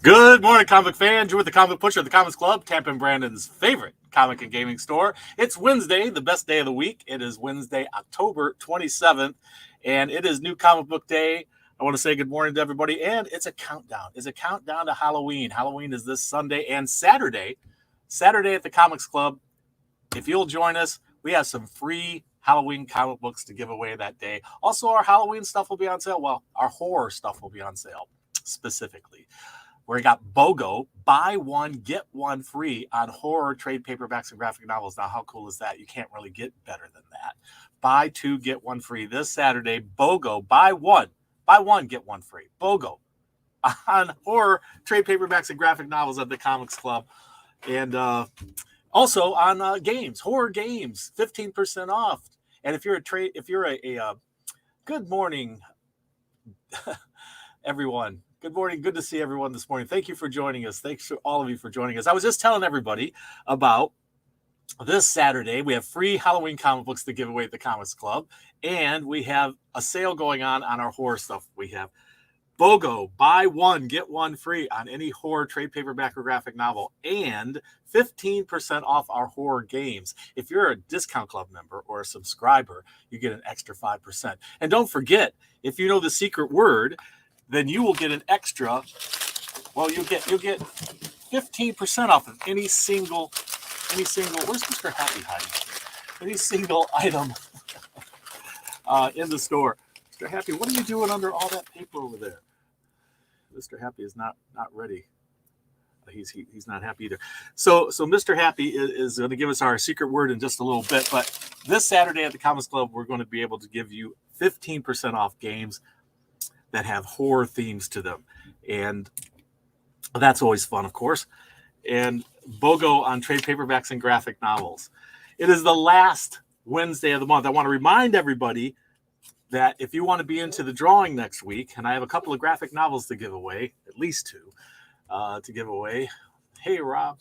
Good morning, comic fans. You're with the Comic Pusher at the Comics Club, Tampa and Brandon's favorite comic and gaming store. It's Wednesday, the best day of the week. It is Wednesday, October 27th, and it is New Comic Book Day. I want to say good morning to everybody, and it's a countdown. It's a countdown to Halloween. Halloween is this Sunday and Saturday. Saturday at the Comics Club. If you'll join us, we have some free Halloween comic books to give away that day. Also, our Halloween stuff will be on sale. Well, our horror stuff will be on sale specifically. We got BOGO, buy one, get one free on horror, trade paperbacks, and graphic novels. Now, how cool is that? You can't really get better than that. Buy two, get one free this Saturday. BOGO, buy one, get one free. BOGO on horror, trade paperbacks, and graphic novels at the Comics Club. And also on games, horror games, 15% off. And if you're a good morning, everyone. Good morning. Good to see everyone this morning. Thank you for joining us. Thanks to all of you for joining us. I was just telling everybody about this Saturday. We have free Halloween comic books to give away at the Comics Club. And we have a sale going on our horror stuff. We have BOGO, buy one, get one free on any horror trade paperback or graphic novel, and 15% off our horror games. If you're a discount club member or a subscriber, you get an extra 5%. And don't forget, if you know the secret word, then you will get an extra. Well, you'll get 15% off of any single. Where's Mr. Happy hiding? Any single item in the store. Mr. Happy, what are you doing under all that paper over there? Mr. Happy is not ready. He's not happy either. So Mr. Happy is going to give us our secret word in just a little bit. But this Saturday at the Comics Club, we're going to be able to give you 15% off games that have horror themes to them. And that's always fun, of course. And BOGO on trade paperbacks and graphic novels. It is the last Wednesday of the month. I want to remind everybody that if you want to be into the drawing next week, and I have a couple of graphic novels to give away, at least two to give away. Hey, Rob.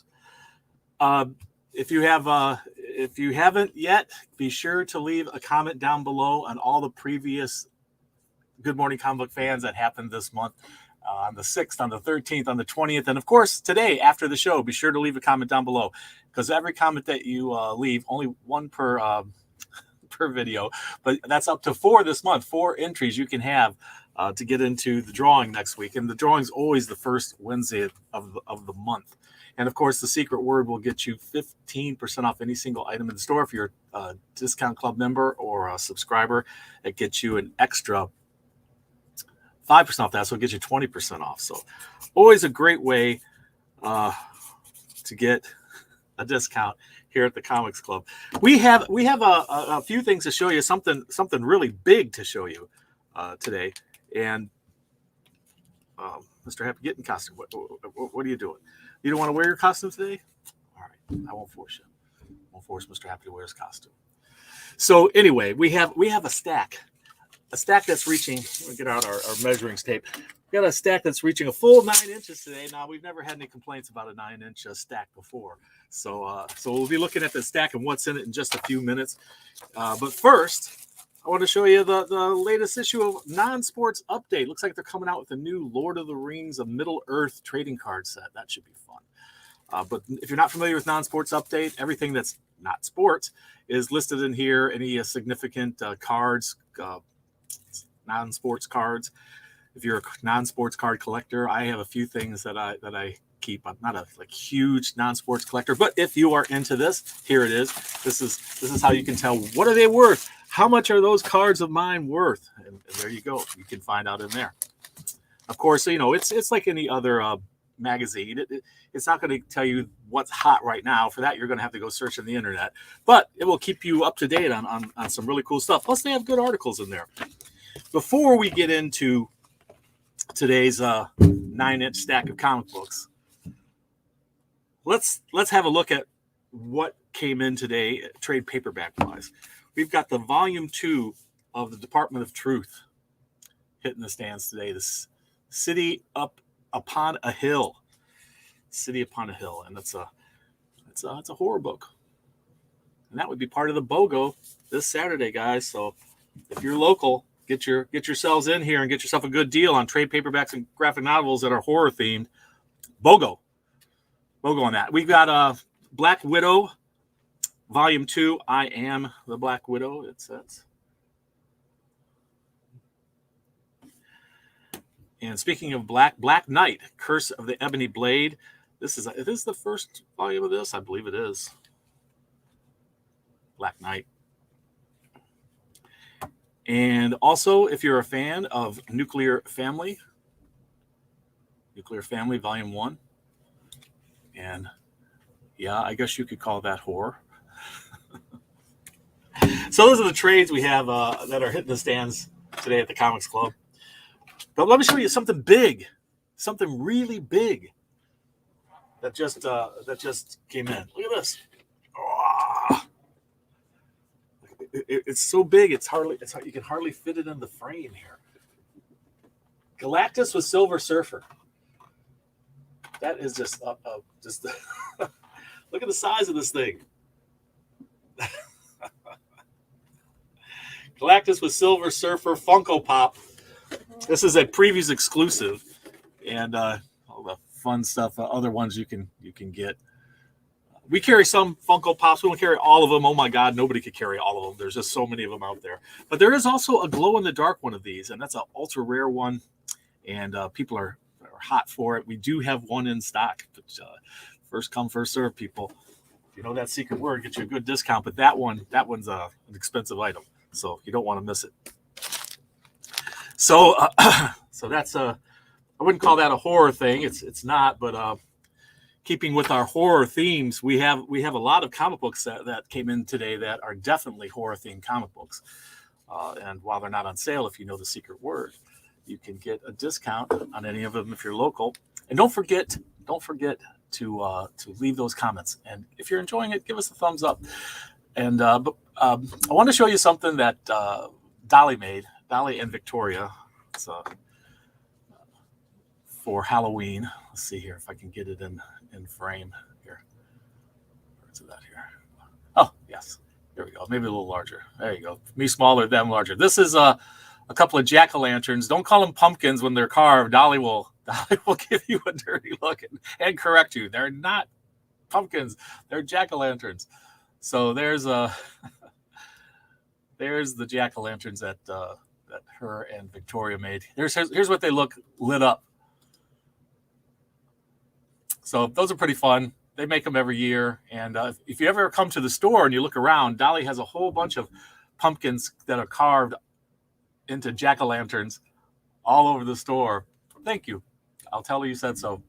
If you haven't yet, be sure to leave a comment down below on all the previous Good Morning Comic Book fans that happened this month on the 6th, on the 13th, on the 20th. And of course, today after the show, be sure to leave a comment down below, because every comment that you leave, only one per video, but that's up to 4 this month, 4 entries you can have to get into the drawing next week. And the drawing's always the first Wednesday of the month. And of course, the secret word will get you 15% off any single item in the store. If you're a discount club member or a subscriber, it gets you an extra 5% off that, so it gets you 20% off. So always a great way to get a discount here at the Comics Club. We have a few things to show you, something really big to show you today. And Mr. Happy, get in costume. What are you doing? You don't want to wear your costume today? All right, I won't force you. I won't force Mr. Happy to wear his costume. So anyway, we have a stack that's reaching. We'll get out our measuring tape. We got a stack that's reaching a full 9 inches today. Now, we've never had any complaints about a 9-inch stack before. So we'll be looking at the stack and what's in it in just a few minutes. But first, I want to show you the latest issue of Non-Sports Update. Looks like they're coming out with a new Lord of the Rings of Middle-earth trading card set. That should be fun. But if you're not familiar with Non-Sports Update, everything that's not sports is listed in here. Any significant cards, non-sports cards. If you're a non-sports card collector, I have a few things that I keep. I'm not a huge non-sports collector, but if you are into this, here it is. This is how you can tell what are they worth. How much are those cards of mine worth? And there you go. You can find out in there. Of course, it's like any other magazine. It's not going to tell you what's hot right now. For that, you're going to have to go search on the internet. But it will keep you up to date on some really cool stuff. Plus, they have good articles in there. Before we get into today's 9-inch stack of comic books, let's have a look at what came in today, trade paperback wise. We've got the volume 2 of the Department of Truth hitting the stands today. This City Upon a Hill, and it's a horror book, and that would be part of the BOGO this Saturday, guys. So if you're local, get yourselves in here and get yourself a good deal on trade paperbacks and graphic novels that are horror themed. BOGO on that. We've got Black Widow, Volume 2. I Am the Black Widow, it says. And speaking of Black Knight, Curse of the Ebony Blade. This is the first volume of this? I believe it is. Black Knight. And also, if you're a fan of Nuclear Family, Volume 1. And yeah, I guess you could call that horror. So those are the trades we have that are hitting the stands today at the Comics Club. But let me show you something big, something really big that just came in. Look at this. Oh, it's so big, you can hardly fit it in the frame here. Galactus with Silver Surfer. That is just look at the size of this thing. Galactus with Silver Surfer Funko Pop. This is a previews exclusive, and all the fun stuff, other ones you can get. We carry some Funko Pops. We don't carry all of them. Oh my God, nobody could carry all of them. There's just so many of them out there. But there is also a glow in the dark one of these, and that's an ultra rare one, and people are hot for it. We do have one in stock. But, first come, first serve, people. If you know that secret word, get you a good discount. But that one's an expensive item, so you don't want to miss it. So that's I wouldn't call that a horror thing. It's not, but keeping with our horror themes, we have a lot of comic books that came in today that are definitely horror themed comic books. And while they're not on sale, if you know the secret word, you can get a discount on any of them if you're local. And don't forget to leave those comments. And if you're enjoying it, give us a thumbs up. And I want to show you something that Dolly made. Dolly and Victoria. It's for Halloween. Let's see here if I can get it in frame here. Where's it at here? Oh, yes. There we go. Maybe a little larger. There you go. Me smaller, them larger. This is a couple of jack-o'-lanterns. Don't call them pumpkins when they're carved. Dolly will give you a dirty look and correct you. They're not pumpkins. They're jack-o'-lanterns. So there's the jack-o'-lanterns that her and Victoria made. Here's what they look lit up. So those are pretty fun. They make them every year. And if you ever come to the store and you look around, Dolly has a whole bunch of pumpkins that are carved into jack-o'-lanterns all over the store. Thank you. I'll tell her you said so.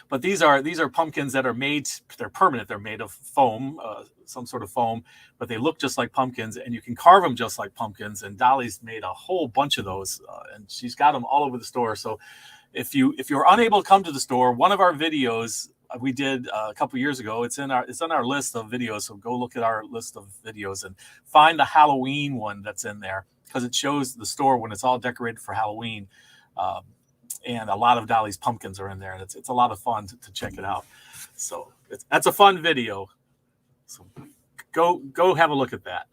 But these are pumpkins that are made, they're permanent. They're made of foam, some sort of foam, but they look just like pumpkins, and you can carve them just like pumpkins. And Dolly's made a whole bunch of those, and she's got them all over the store. So if you're unable to come to the store, one of our videos we did a couple years ago, it's on our list of videos. So go look at our list of videos and find the Halloween one that's in there, because it shows the store when it's all decorated for Halloween. And a lot of Dolly's pumpkins are in there, and it's a lot of fun to check it out. So that's a fun video. So go have a look at that.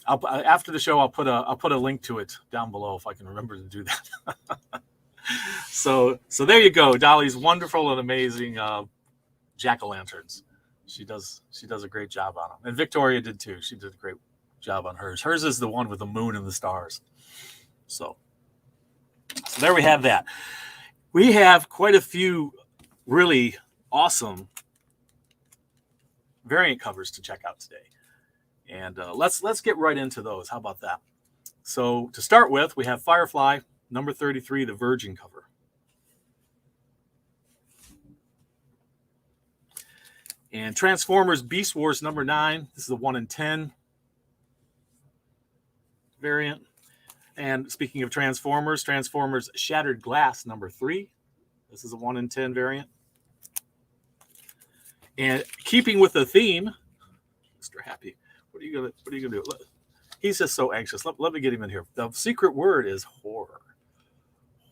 After the show, I'll put a link to it down below if I can remember to do that. So there you go. Dolly's wonderful and amazing jack-o'-lanterns. She does a great job on them, and Victoria did too. She did a great job on hers. Hers is the one with the moon and the stars. So there we have that. We have quite a few really awesome variant covers to check out today. And let's get right into those. How about that? So to start with, we have Firefly, number 33, the Virgin cover. And Transformers Beast Wars number 9. This is a 1 in 10 variant. And speaking of Transformers Shattered Glass number 3. This is a 1 in 10 variant. And keeping with the theme, Mr. Happy, what are you gonna do? He's just so anxious. Let me get him in here. The secret word is horror.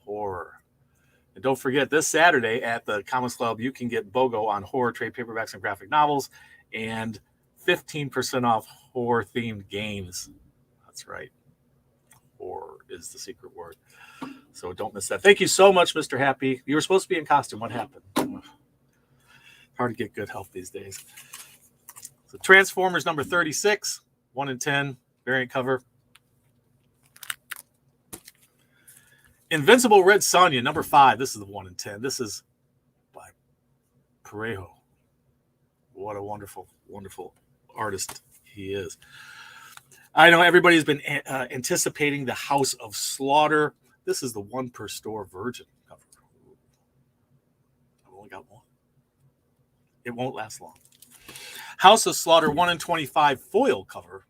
Horror. And don't forget, this Saturday at the Comics Club, you can get BOGO on horror trade paperbacks and graphic novels, and 15% off horror-themed games. That's right. Horror is the secret word. So don't miss that. Thank you so much, Mr. Happy. You were supposed to be in costume. What happened? Hard to get good health these days. So Transformers number 36, 1 in 10, variant cover. Invincible Red Sonja, number 5. This is the 1 in 10. This is by Parejo. What a wonderful, wonderful artist he is. I know everybody's been anticipating the House of Slaughter. This is the 1 per store Virgin cover. I've only got one. It won't last long. House of Slaughter 1 in 25 foil cover.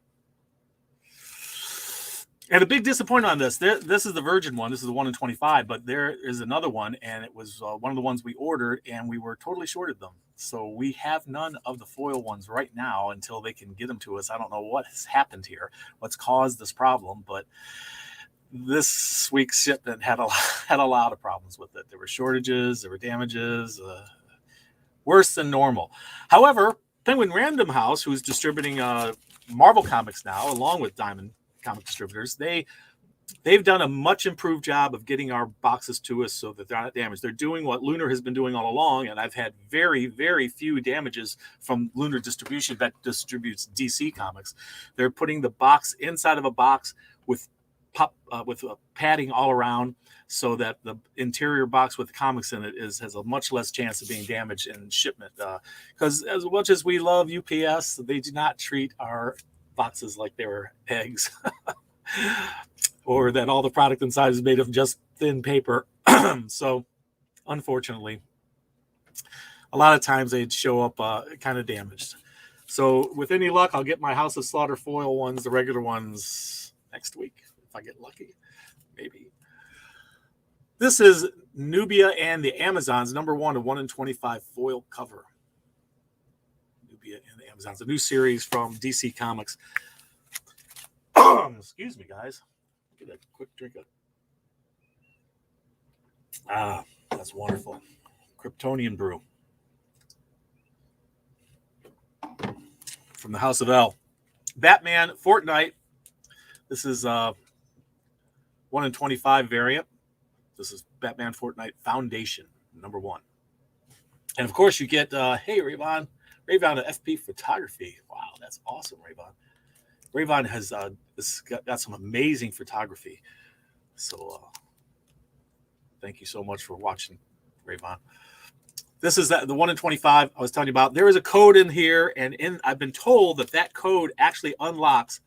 And a big disappointment on this. This is the Virgin one. This is the 1 in 25, but there is another one, and it was one of the ones we ordered, and we were totally shorted them. So we have none of the foil ones right now until they can get them to us. I don't know what has happened here, what's caused this problem, but this week's shipment had a lot of problems with it. There were shortages, there were damages, worse than normal. However, Penguin Random House, who's distributing Marvel Comics now, along with Diamond Comic Distributors, they've done a much improved job of getting our boxes to us so that they're not damaged. They're doing what Lunar has been doing all along, and I've had very, very few damages from Lunar Distribution that distributes DC Comics. They're putting the box inside of a box with padding all around, so that the interior box with the comics in it has a much less chance of being damaged in shipment. Because as much as we love UPS, they do not treat our boxes like they were eggs, or that all the product inside is made of just thin paper. So, unfortunately, a lot of times they'd show up kind of damaged. So, with any luck, I'll get my House of Slaughter foil ones, the regular ones, next week if I get lucky, maybe. This is Nubia and the Amazons, number 1 of 1 in 25 foil cover. Nubia and the Amazons, a new series from DC Comics. Excuse me, guys. Get a quick drink of. That's wonderful. Kryptonian brew from the House of L. Batman Fortnite. This is 1 in 25 variant. This is Batman Fortnite Foundation, number 1. And of course, you get, hey, Rayvon at FP Photography. Wow, that's awesome, Rayvon. Rayvon has got some amazing photography. So thank you so much for watching, Rayvon. This is the 1 in 25 I was telling you about. There is a code in here, and I've been told that code actually unlocks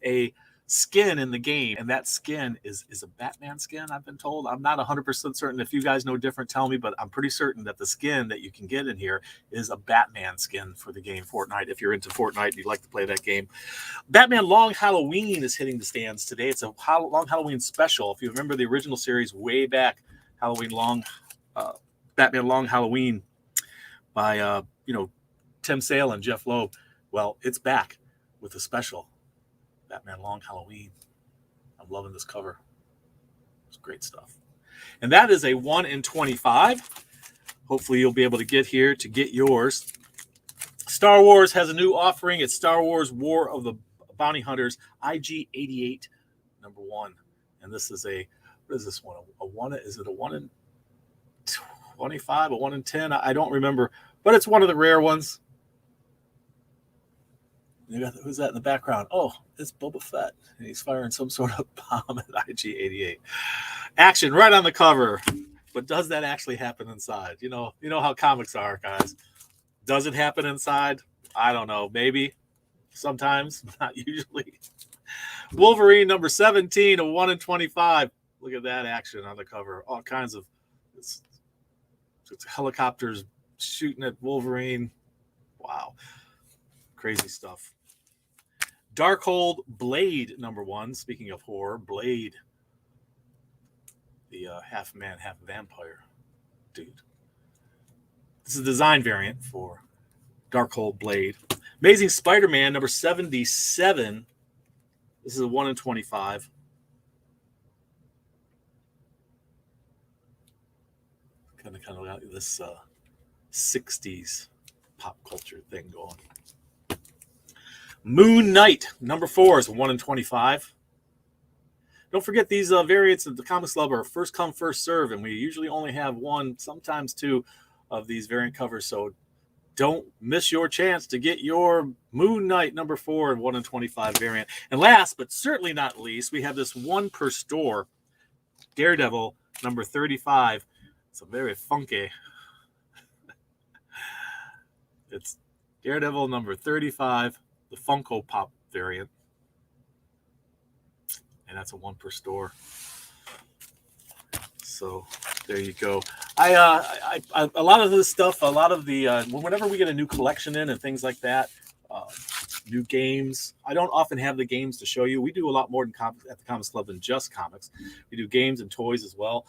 a skin in the game, and that skin is a Batman skin, I've been told. I'm not 100% certain. If you guys know different, tell me, but I'm pretty certain that the skin that you can get in here is a Batman skin for the game Fortnite. If you're into Fortnite and you'd like to play that game. Batman Long Halloween is hitting the stands today. It's a Long Halloween special. If you remember the original series way back, Batman Long Halloween by Tim Sale and Jeff Loeb. Well, it's back with a special Batman Long Halloween. I'm loving this cover. It's great stuff. And that is a 1 in 25. Hopefully you'll be able to get here to get yours. Star Wars has a new offering. It's Star Wars War of the Bounty Hunters IG-88 number 1. And this is what is this one? Is it a 1 in 25, a 1 in 10? I don't remember, but it's one of the rare ones. Who's that in the background? Oh, it's Boba Fett. And he's firing some sort of bomb at IG-88. Action right on the cover. But does that actually happen inside? You know how comics are, guys. Does it happen inside? I don't know. Maybe. Sometimes. Not usually. Wolverine number 17, a 1 in 25. Look at that action on the cover. All kinds of it's helicopters shooting at Wolverine. Wow. Crazy stuff. Darkhold Blade number 1. Speaking of horror, Blade, the half man, half vampire dude. This is a design variant for Darkhold Blade. Amazing Spider-Man number 77. This is a 1 in 25. Kind of got this 60s pop culture thing going. Moon Knight, number 4, is 1 in 25. Don't forget these variants of the Comics Club are first come, first serve, and we usually only have one, sometimes two, of these variant covers. So don't miss your chance to get your Moon Knight number 4 and 1 in 25 variant. And last, but certainly not least, we have this one per store Daredevil number 35. It's a very funky. It's Daredevil number 35, the Funko Pop variant. And that's a one per store. So there you go. I a lot of this stuff, a lot of the whenever we get a new collection in and things like that, new games. I don't often have the games to show you. We do a lot more at the Comics Club than just comics. We do games and toys as well.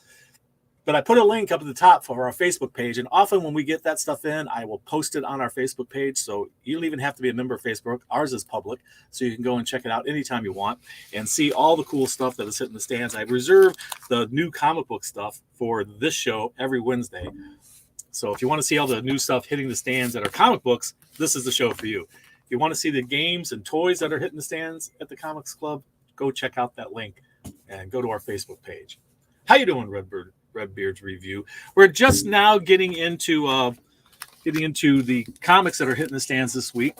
But I put a link up at the top for our Facebook page, and often when we get that stuff in, I will post it on our Facebook page. So you don't even have to be a member of Facebook. Ours is public, so you can go and check it out anytime you want and see all the cool stuff that is hitting the stands. I reserve the new comic book stuff for this show every Wednesday. So if you want to see all the new stuff hitting the stands that are comic books, this is the show for you. If you want to see the games and toys that are hitting the stands at the Comics Club, go check out that link and go to our Facebook page. How you doing, Redbeard's Review? We're just now getting into the comics that are hitting the stands this week.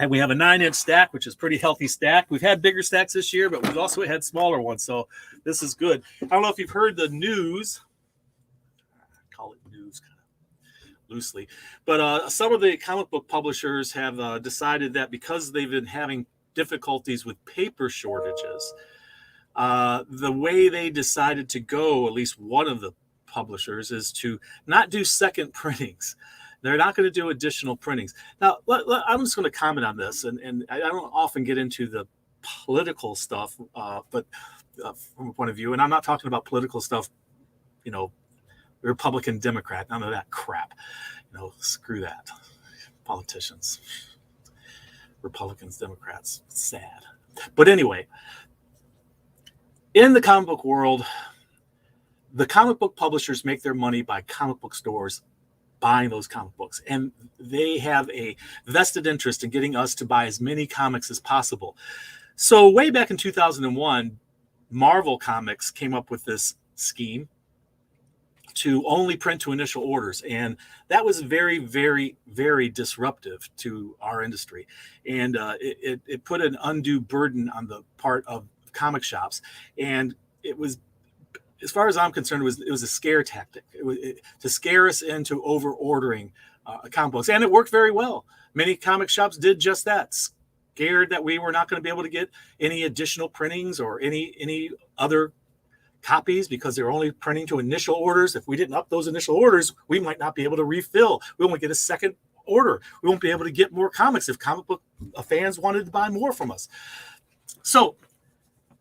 And we have a 9-inch stack, which is a pretty healthy stack. We've had bigger stacks this year, but we've also had smaller ones. So this is good. I don't know if you've heard the news. I call it news kind of loosely. But some of the comic book publishers have decided that because they've been having difficulties with paper shortages, the way they decided to go, at least one of the publishers, is to not do second printings. They're not going to do additional printings. Now, I'm just going to comment on this, and I don't often get into the political stuff, but from a point of view, and I'm not talking about political stuff, Republican, Democrat, none of that crap. Screw that. Politicians, Republicans, Democrats, sad. But anyway, in the comic book world, the comic book publishers make their money by comic book stores buying those comic books. And they have a vested interest in getting us to buy as many comics as possible. So way back in 2001, Marvel Comics came up with this scheme to only print to initial orders. And that was very, very, very disruptive to our industry. And it put an undue burden on the part of comic shops, and it was, as far as I'm concerned, it was a scare tactic. To scare us into over ordering comic books, and it worked very well. Many comic shops did just that, scared that we were not going to be able to get any additional printings or any other copies because they were only printing to initial orders. If we didn't up those initial orders, we might not be able to refill. We won't get a second order. We won't be able to get more comics if comic book fans wanted to buy more from us. So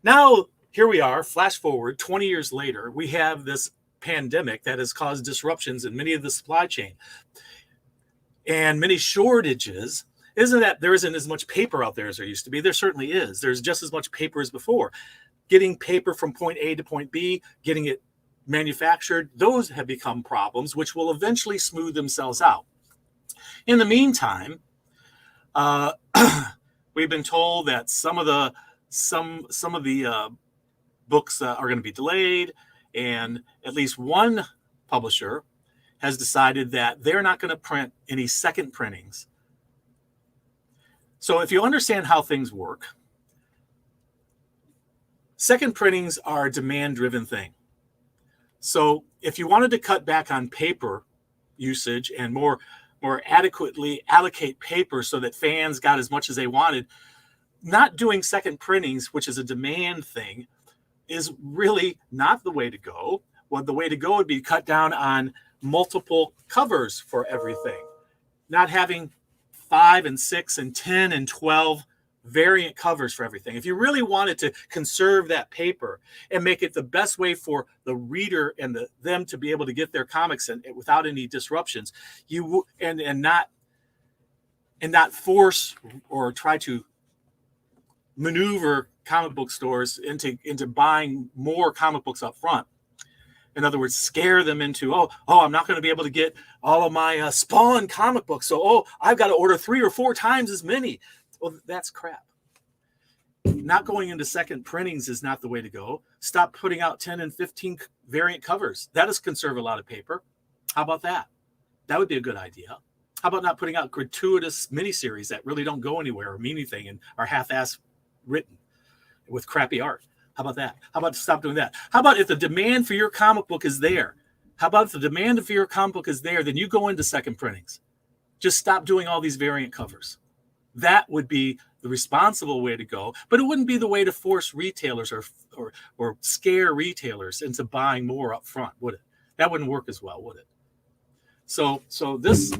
now, here we are, flash forward 20 years later, we have this pandemic that has caused disruptions in many of the supply chain and many shortages. Isn't that there isn't as much paper out there as there used to be? There certainly is. There's just as much paper as before. Getting paper from point A to point B, getting it manufactured, those have become problems, which will eventually smooth themselves out. In the meantime, we've been told that some of the books are going to be delayed, and at least one publisher has decided that they're not going to print any second printings. So if you understand how things work, second printings are a demand-driven thing. So if you wanted to cut back on paper usage and more adequately allocate paper so that fans got as much as they wanted, not doing second printings, which is a demand thing, is really not the way to go. Well, the way to go would be cut down on multiple covers for everything, not having 5 and 6 and 10 and 12 variant covers for everything. If you really wanted to conserve that paper and make it the best way for the reader and them to be able to get their comics in without any disruptions, and not force or try to maneuver comic book stores into buying more comic books up front. In other words, scare them into, I'm not going to be able to get all of my Spawn comic books. So, I've got to order 3 or 4 times as many. Well, that's crap. Not going into second printings is not the way to go. Stop putting out 10 and 15 variant covers. That is conserve a lot of paper. How about that? That would be a good idea. How about not putting out gratuitous miniseries that really don't go anywhere or mean anything and are half-ass written with crappy art? How about that? How about stop doing that? How about if the demand for your comic book is there? How about if the demand for your comic book is there, then you go into second printings. Just stop doing all these variant covers. That would be the responsible way to go, but it wouldn't be the way to force retailers or scare retailers into buying more up front, would it? That wouldn't work as well, would it? So this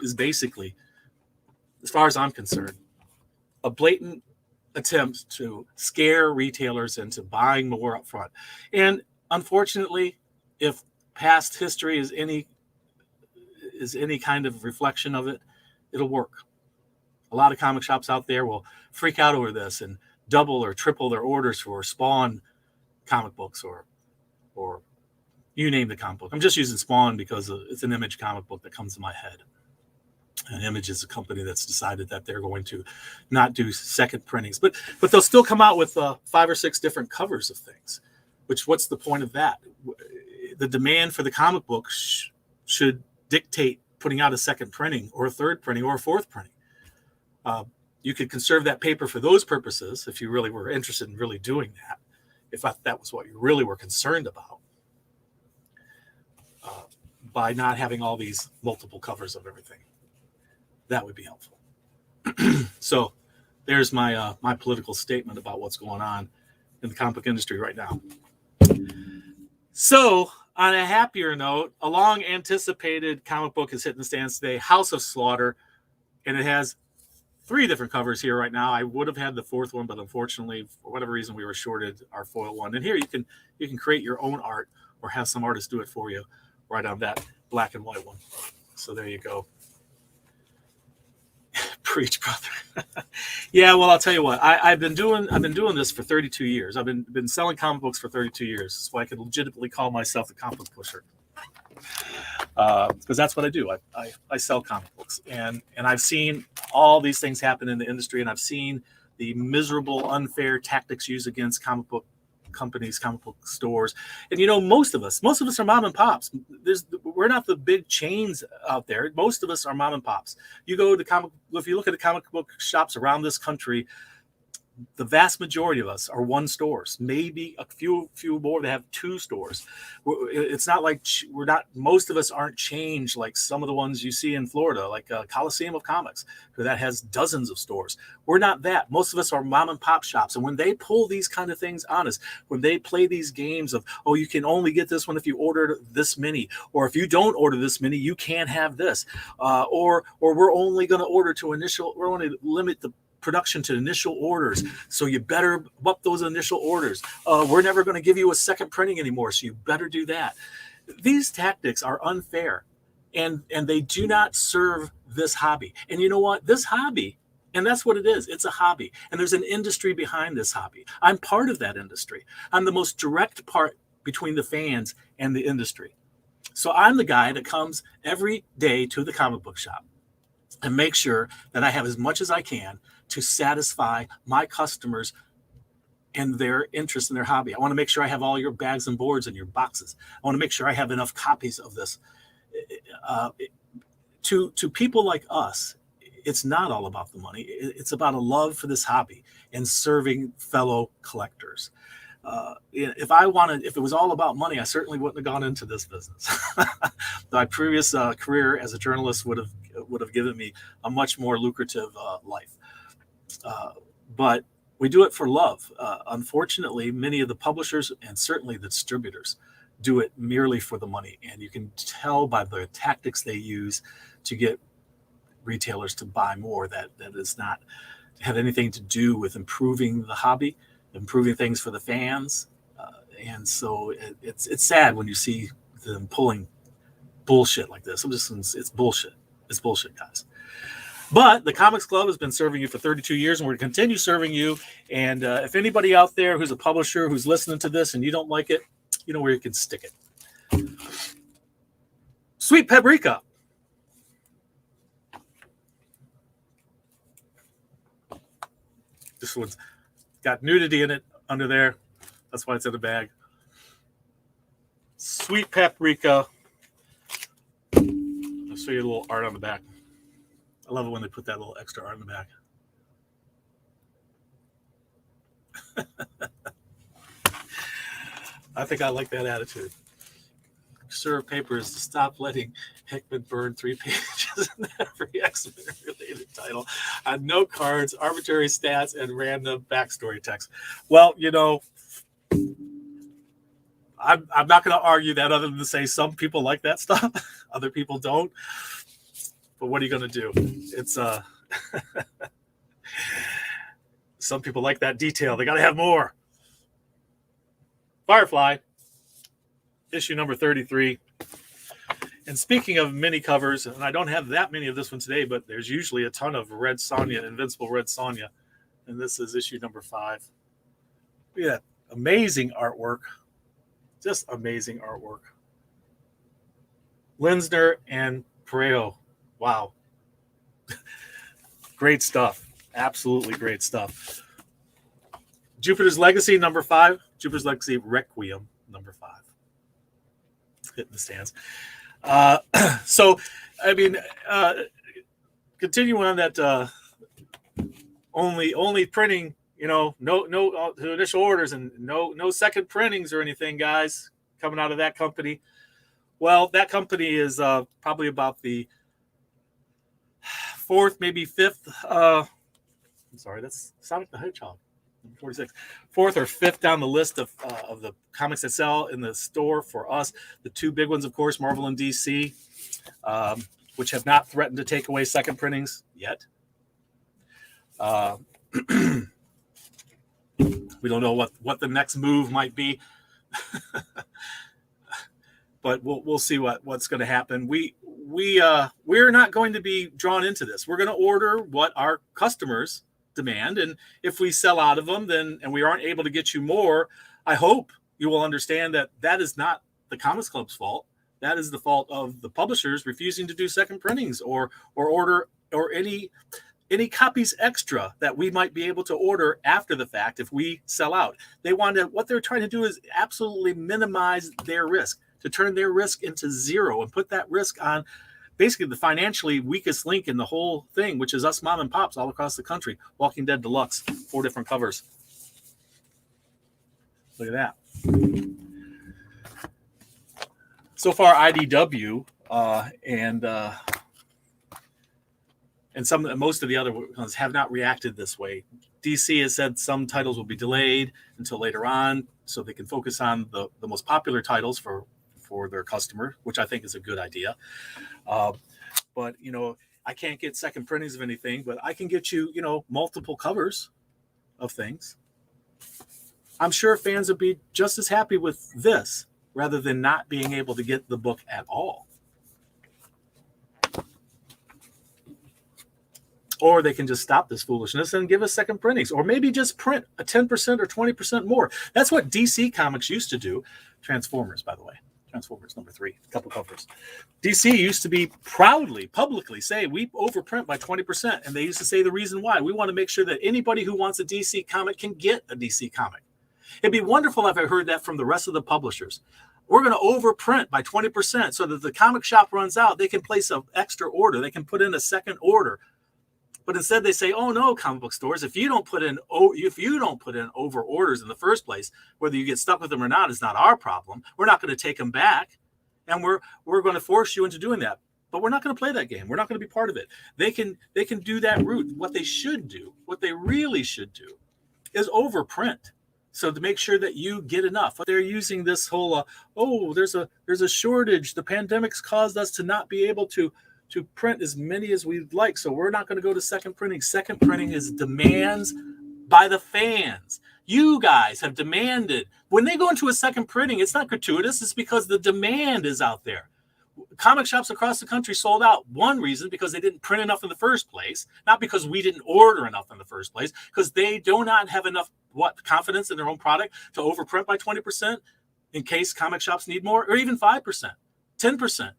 is basically, as far as I'm concerned, a blatant attempt to scare retailers into buying more up front. And unfortunately, if past history is any kind of reflection of it, it'll work. A lot of comic shops out there will freak out over this and double or triple their orders for Spawn comic books or you name the comic book. I'm just using Spawn because it's an Image comic book that comes to my head. And Image is a company that's decided that they're going to not do second printings, but they'll still come out with 5 or 6 different covers of things. What's the point of that? The demand for the comic book should dictate putting out a second printing or a third printing or a fourth printing. You could conserve that paper for those purposes if you really were interested in really doing that, if that was what you really were concerned about, by not having all these multiple covers of everything. That would be helpful. So there's my my political statement about what's going on in the comic book industry right now. So on a happier note, a long anticipated comic book is hitting the stands today, House of Slaughter, and it has 3 different covers here right now. I would have had the 4th one, but unfortunately, for whatever reason, we were shorted our foil one. And here you can create your own art or have some artist do it for you right on that black and white one. So there you go. Preach, brother. Yeah, well, I'll tell you what. I've been doing this for 32 years. I've been selling comic books for 32 years, so I could legitimately call myself a comic book pusher. Because that's what I do. I sell comic books, and I've seen all these things happen in the industry, and I've seen the miserable, unfair tactics used against comic book companies, comic book stores. And most of us are mom and pops. We're not the big chains out there. Most of us are mom and pops. If you look at the comic book shops around this country, the vast majority of us are 1 stores, maybe a few more that have 2 stores. It's not like most of us aren't changed like some of the ones you see in Florida, like Coliseum of Comics, that has dozens of stores. We're not that. Most of us are mom and pop shops. And when they pull these kind of things on us, when they play these games of, oh, you can only get this one if you order this many, or if you don't order this many, you can't have this, or we're only going to order to initial, we're going to limit the production to initial orders, so you better up those initial orders. We're never going to give you a second printing anymore, so you better do that. These tactics are unfair, and they do not serve this hobby. And you know what? This hobby, and that's what it is. It's a hobby, and there's an industry behind this hobby. I'm part of that industry. I'm the most direct part between the fans and the industry. So I'm the guy that comes every day to the comic book shop and make sure that I have as much as I can to satisfy my customers and their interest in their hobby. I want to make sure I have all your bags and boards and your boxes. I want to make sure I have enough copies of this. To people like us, it's not all about the money. It's about a love for this hobby and serving fellow collectors. If it was all about money, I certainly wouldn't have gone into this business. My previous career as a journalist would have given me a much more lucrative life. But we do it for love. Unfortunately, many of the publishers and certainly the distributors do it merely for the money. And you can tell by the tactics they use to get retailers to buy more that does not have anything to do with improving the hobby, improving things for the fans. And so it's sad when you see them pulling bullshit like this. It's bullshit. It's bullshit, guys. But the Comics Club has been serving you for 32 years, and we're going to continue serving you. And if anybody out there who's a publisher who's listening to this and you don't like it, you know where you can stick it. Sweet paprika. This one's got nudity in it under there. That's why it's in the bag. Sweet paprika. I'll show you a little art on the back. I love it when they put that little extra art on the back. I think I like that attitude. Serve papers to stop letting Hickman burn 3 pages in every X-Men related title on no cards, arbitrary stats, and random backstory text. Well, you know, I'm not going to argue that other than to say some people like that stuff. Other people don't. But what are you going to do? It's some people like that detail. They got to have more. Firefly, issue number 33. And speaking of mini covers, and I don't have that many of this one today, but there's usually a ton of Red Sonja, Invincible Red Sonja. And this is issue number 5. Yeah, amazing artwork. Just amazing artwork. Linsner and Parejo. Wow. Great stuff. Absolutely great stuff. Jupiter's Legacy, number 5. Jupiter's Legacy Requiem, number 5. Hitting the stands. So, I mean, continuing on that, only printing, you know, no initial orders and no second printings or anything, guys, coming out of that company. Well, that company is probably about the 4th, maybe 5th. I'm sorry, that's Sonic the Hedgehog. 46, 4th or 5th down the list of the comics that sell in the store for us. The 2 big ones, of course, Marvel and DC, which have not threatened to take away second printings yet. We don't know what the next move might be, but we'll see what's going to happen. We're not going to be drawn into this. We're going to order what our customers demand, and if we sell out of them, then and we aren't able to get you more, I hope you will understand that is not the Comics Club's fault. That is the fault of the publishers refusing to do second printings or order or any copies extra that we might be able to order after the fact if we sell out. What they're trying to do is absolutely minimize their risk, to turn their risk into zero and put that risk on basically the financially weakest link in the whole thing, which is us mom and pops all across the country. Walking Dead Deluxe, 4 different covers. Look at that. So far, IDW and most of the other ones have not reacted this way. DC has said some titles will be delayed until later on, so they can focus on the most popular titles for their customer, which I think is a good idea. But, you know, I can't get second printings of anything, but I can get you, you know, multiple covers of things. I'm sure fans would be just as happy with this rather than not being able to get the book at all. Or they can just stop this foolishness and give us second printings, or maybe just print a 10% or 20% more. That's what DC Comics used to do. Transformers, by the way. Transformers number 3, a couple covers. DC used to be proudly, publicly say, we overprint by 20%. And they used to say the reason why. We want to make sure that anybody who wants a DC comic can get a DC comic. It'd be wonderful if I heard that from the rest of the publishers. We're going to overprint by 20% so that the comic shop runs out. They can place an extra order. They can put in a second order. But instead they say, oh no, comic book stores, if you don't put in over orders in the first place, whether you get stuck with them or not is not our problem. We're not going to take them back, and we're going to force you into doing that. But we're not going to play that game. We're not going to be part of it. They can do that route. What they should do, what they really should do, is overprint. So to make sure that you get enough. But they're using this whole there's a shortage. The pandemic's caused us to not be able to print as many as we'd like. So we're not going to go to second printing. Second printing is demands by the fans. You guys have demanded. When they go into a second printing, it's not gratuitous. It's because the demand is out there. Comic shops across the country sold out. One reason, because they didn't print enough in the first place. Not because we didn't order enough in the first place. Because they do not have enough confidence in their own product to overprint by 20% in case comic shops need more, or even 5%, 10%.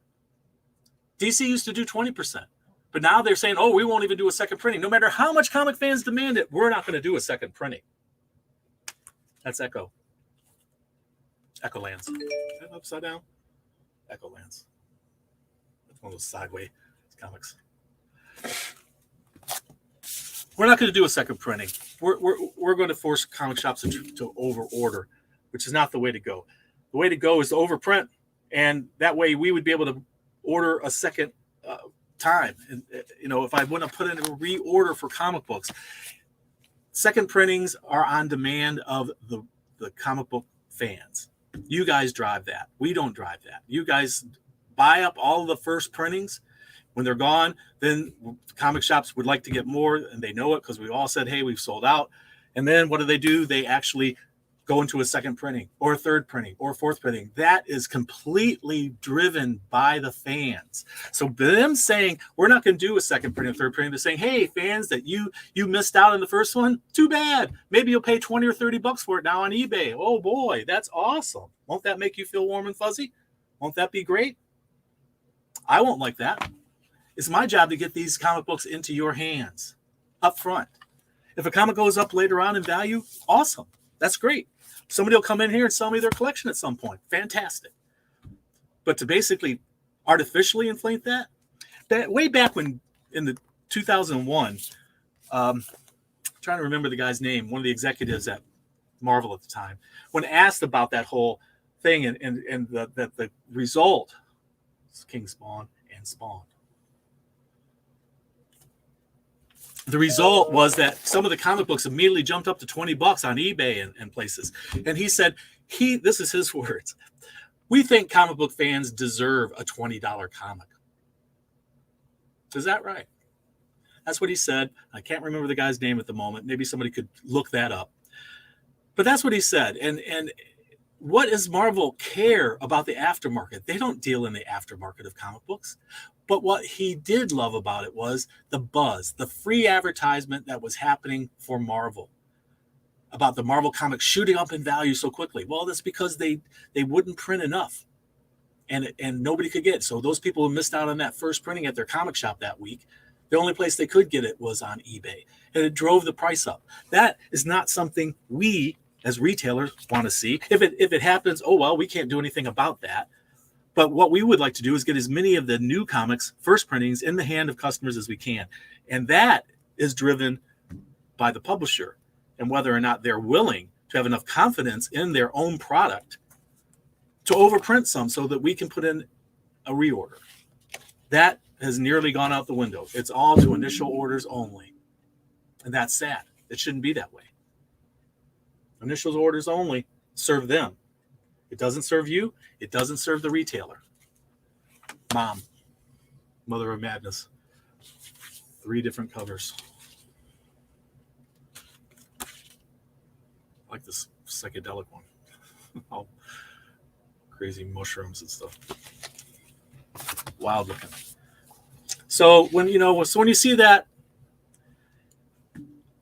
DC used to do 20%. But now they're saying, oh, we won't even do a second printing. No matter how much comic fans demand it, we're not going to do a second printing. That's Echo. Echo Lands. Upside down? Echo Lands. That's one of those sideways comics. We're not going to do a second printing. We're going to force comic shops to over-order, which is not the way to go. The way to go is to overprint, and that way we would be able to order a second time. And if I want to put in a reorder for comic books, second printings are on demand of the comic book fans. You guys drive that. We don't drive that. You guys buy up all the first printings. When they're gone, then comic shops would like to get more, and they know it because we all said, hey, we've sold out. And then what do? They actually go into a second printing or a third printing or a fourth printing. That is completely driven by the fans. So them saying, we're not going to do a second printing or third printing, they're saying, hey, fans, that you missed out on the first one, too bad. Maybe you'll pay $20 or $30 for it now on eBay. Oh, boy, that's awesome. Won't that make you feel warm and fuzzy? Won't that be great? I won't like that. It's my job to get these comic books into your hands up front. If a comic goes up later on in value, awesome. That's great. Somebody will come in here and sell me their collection at some point. Fantastic. But to basically artificially inflate that way back when in the 2001, trying to remember the guy's name, one of the executives at Marvel at the time, when asked about that whole thing and the result, King Spawn and Spawn. The result was that some of the comic books immediately jumped up to $20 on eBay and places. And he said, this is his words, we think comic book fans deserve a $20 comic. Is that right? That's what he said. I can't remember the guy's name at the moment. Maybe somebody could look that up. But that's what he said. And what does Marvel care about the aftermarket? They don't deal in the aftermarket of comic books. But what he did love about it was the buzz, the free advertisement that was happening for Marvel, about the Marvel comics shooting up in value so quickly. Well, that's because they wouldn't print enough, and nobody could get it. So those people who missed out on that first printing at their comic shop that week, the only place they could get it was on eBay, and it drove the price up. That is not something we as retailers want to see. If it happens, oh well, we can't do anything about that. But what we would like to do is get as many of the new comics, first printings, in the hand of customers as we can. And that is driven by the publisher and whether or not they're willing to have enough confidence in their own product to overprint some so that we can put in a reorder. That has nearly gone out the window. It's all to initial orders only. And that's sad. It shouldn't be that way. Initial orders only serve them. It doesn't serve you. It doesn't serve the retailer. Mom, Mother of Madness. 3 different covers. I like this psychedelic one. All crazy mushrooms and stuff. Wild looking. So when you see that,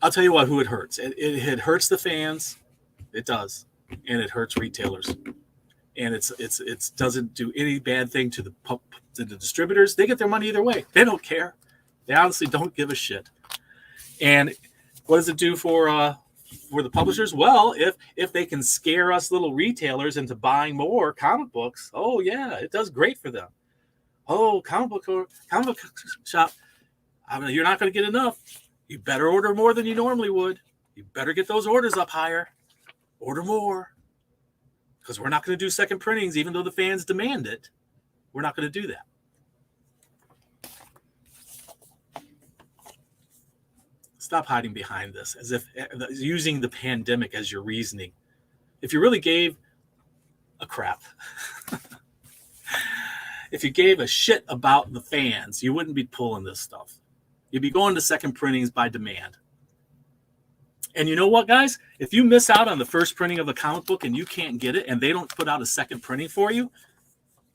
I'll tell you what, who it hurts. It hurts the fans. It does. And it hurts retailers, and it doesn't do any bad thing to the distributors. They get their money either way. They don't care. They honestly don't give a shit. And what does it do for the publishers? Well, if they can scare us little retailers into buying more comic books, oh yeah, it does great for them. Oh, comic book shop, you're not going to get enough. You better order more than you normally would. You better get those orders up higher. Order more, because we're not going to do second printings, even though the fans demand it. We're not going to do that. Stop hiding behind this, as if using the pandemic as your reasoning. If you really gave a crap, if you gave a shit about the fans, you wouldn't be pulling this stuff. You'd be going to second printings by demand. And you know what, guys? If you miss out on the first printing of a comic book and you can't get it and they don't put out a second printing for you,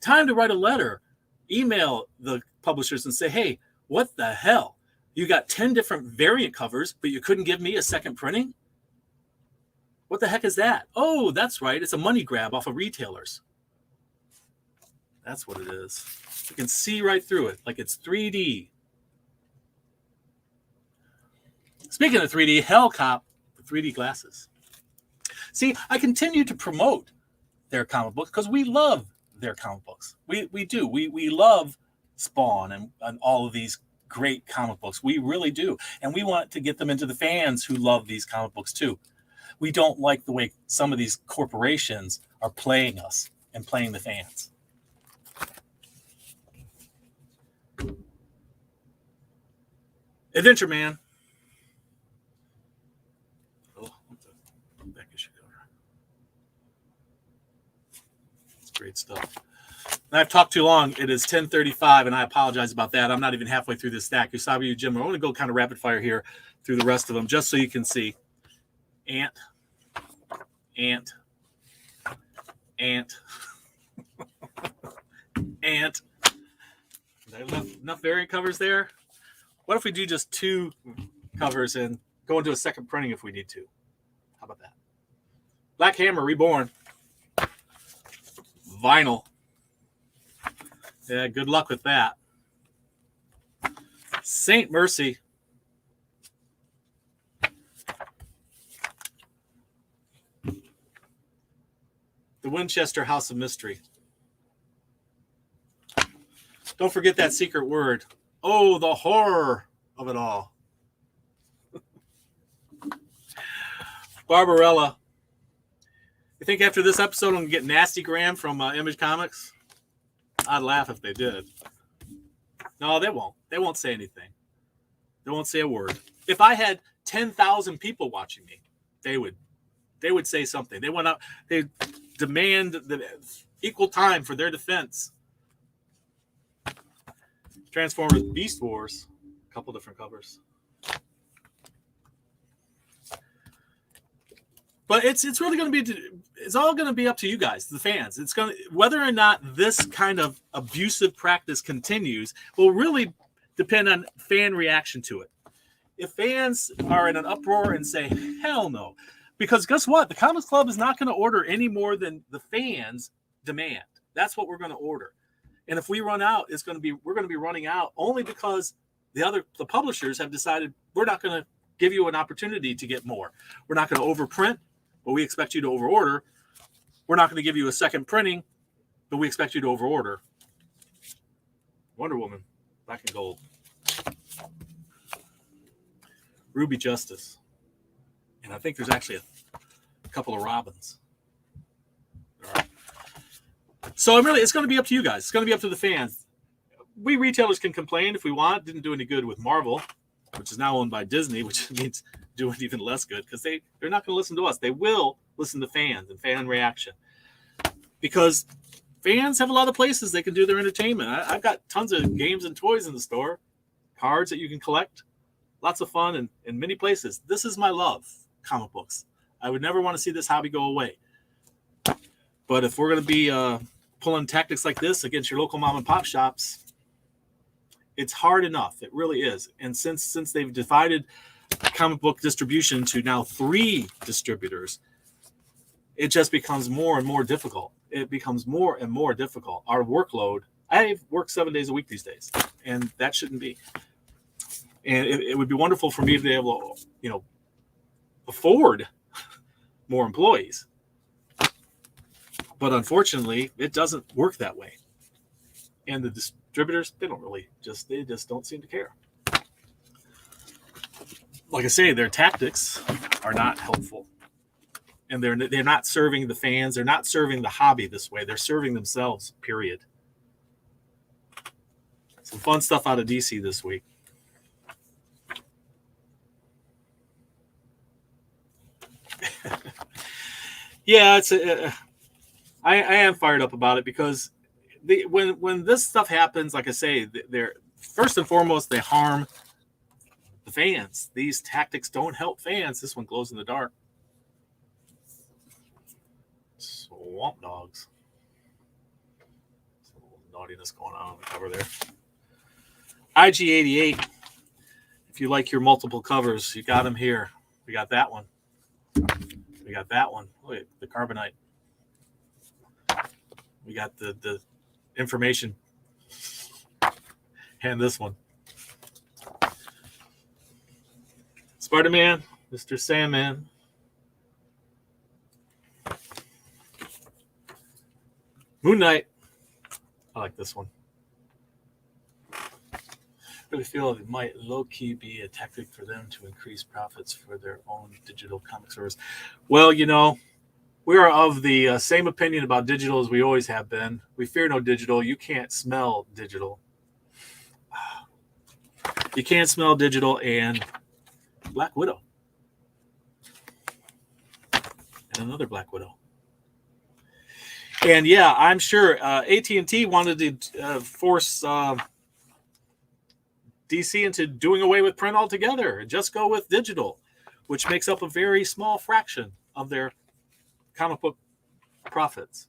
time to write a letter. Email the publishers and say, hey, what the hell? You got 10 different variant covers, but you couldn't give me a second printing? What the heck is that? Oh, that's right. It's a money grab off of retailers. That's what it is. You can see right through it, like it's 3D. Speaking of 3D, Hellcop, the 3D glasses. See, I continue to promote their comic books because we love their comic books. We do. We love Spawn and all of these great comic books. We really do. And we want to get them into the fans who love these comic books too. We don't like the way some of these corporations are playing us and playing the fans. Adventure Man. Oh, what the back issue cover. It's great stuff. And I've talked too long. It is 10:35, and I apologize about that. I'm not even halfway through this stack. Usabi, Jim, I'm going to go kind of rapid fire here through the rest of them, just so you can see. Ant. Ant. Enough variant covers there. What if we do just 2 covers and go into a second printing if we need to? How about that? Black Hammer Reborn. Vinyl. Yeah, good luck with that. Saint Mercy. The Winchester House of Mystery. Don't forget that secret word. Oh, the horror of it all. Barbarella. You think after this episode I'm going to get Nasty Gram from Image Comics? I'd laugh if they did. No, they won't. They won't say anything. They won't say a word. If I had 10,000 people watching me, they would say something. They went out. They demand the equal time for their defense. Transformers Beast Wars. A couple different covers. But it's really going to be, it's all going to be up to you guys, the fans. It's going to, whether or not this kind of abusive practice continues will really depend on fan reaction to it. If fans are in an uproar and say, hell no, because guess what? The Comics Club is not going to order any more than the fans demand. That's what we're going to order. And if we run out, we're going to be running out only because the publishers have decided we're not going to give you an opportunity to get more. We're not going to overprint, but we expect you to overorder. We're not going to give you a second printing, but we expect you to overorder. Wonder Woman, black and gold. Ruby Justice. And I think there's actually a couple of Robins. All right. So it's going to be up to you guys. It's going to be up to the fans. We retailers can complain if we want. Didn't do any good with Marvel, which is now owned by Disney, which means doing even less good because they're not going to listen to us. They will listen to fans and fan reaction because fans have a lot of places they can do their entertainment. I've got tons of games and toys in the store, cards that you can collect, lots of fun in many places. This is my love, comic books. I would never want to see this hobby go away. But if we're going to be pulling tactics like this against your local mom and pop shops, it's hard enough. It really is. And since they've divided comic book distribution to now 3 distributors, it just becomes more and more difficult. It becomes more and more difficult. Our workload, I work 7 days a week these days, and that shouldn't be. And it would be wonderful for me to be able to, afford more employees. But unfortunately, it doesn't work that way. And the distributors, they just don't seem to care. Like I say, their tactics are not helpful. And they're not serving the fans. They're not serving the hobby this way. They're serving themselves, period. Some fun stuff out of DC this week. Yeah, I am fired up about it because when this stuff happens, like I say, they're first and foremost, they harm the fans. These tactics don't help fans. This one glows in the dark. Swamp Dogs. Some little naughtiness going on the cover there. IG-88. If you like your multiple covers, you got them here. We got that one. We got that one. Look at the Carbonite. We got the information. And this one. Spider-Man, Mr. Sandman. Moon Knight. I like this one. Really feel it might low-key be a tactic for them to increase profits for their own digital comic service. Well, you know, we are of the same opinion about digital as we always have been. We fear no digital. You can't smell digital. You can't smell digital and Black Widow. And another Black Widow. And yeah, I'm sure AT&T wanted to force DC into doing away with print altogether and just go with digital, which makes up a very small fraction of their comic book profits,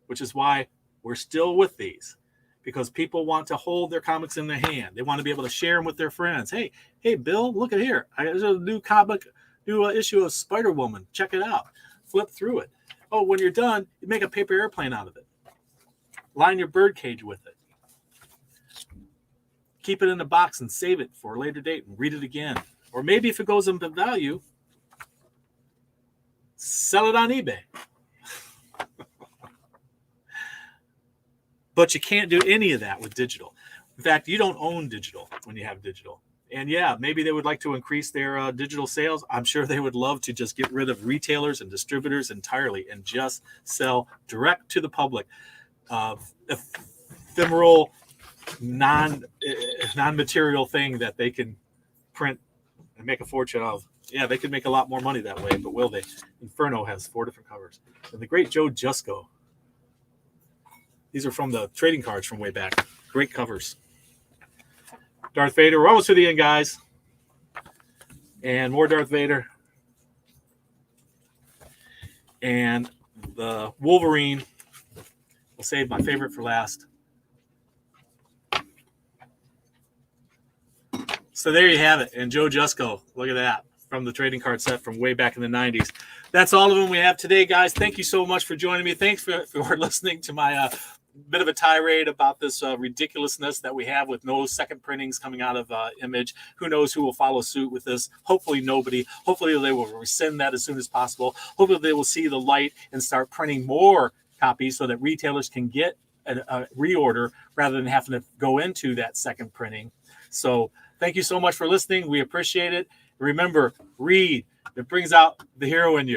which is why we're still with these, because people want to hold their comics in their hand. They want to be able to share them with their friends. Hey, Bill, look at here. There's a new issue of Spider-Woman. Check it out. Flip through it. Oh, when you're done, you make a paper airplane out of it. Line your bird cage with it. Keep it in a box and save it for a later date and read it again. Or maybe if it goes up in value, sell it on eBay. But you can't do any of that with digital. In fact, you don't own digital when you have digital. And yeah, maybe they would like to increase their digital sales. I'm sure they would love to just get rid of retailers and distributors entirely and just sell direct to the public. Ephemeral, non-material thing that they can print and make a fortune of. Yeah, they could make a lot more money that way, but will they? Inferno has 4 different covers. And the great Joe Jusko. These are from the trading cards from way back. Great covers. Darth Vader. We're almost to the end, guys. And more Darth Vader. And the Wolverine. We'll save my favorite for last. So there you have it. And Joe Jusko. Look at that. From the trading card set from way back in the 90s. That's all of them we have today, guys. Thank you so much for joining me. Thanks for listening to my bit of a tirade about this ridiculousness that we have with no second printings coming out of Image. Who knows who will follow suit with this? Hopefully nobody. Hopefully they will rescind that as soon as possible. Hopefully they will see the light and start printing more copies so that retailers can get a reorder rather than having to go into that second printing. So thank you so much for listening. We appreciate it. Remember, read. It brings out the hero in you.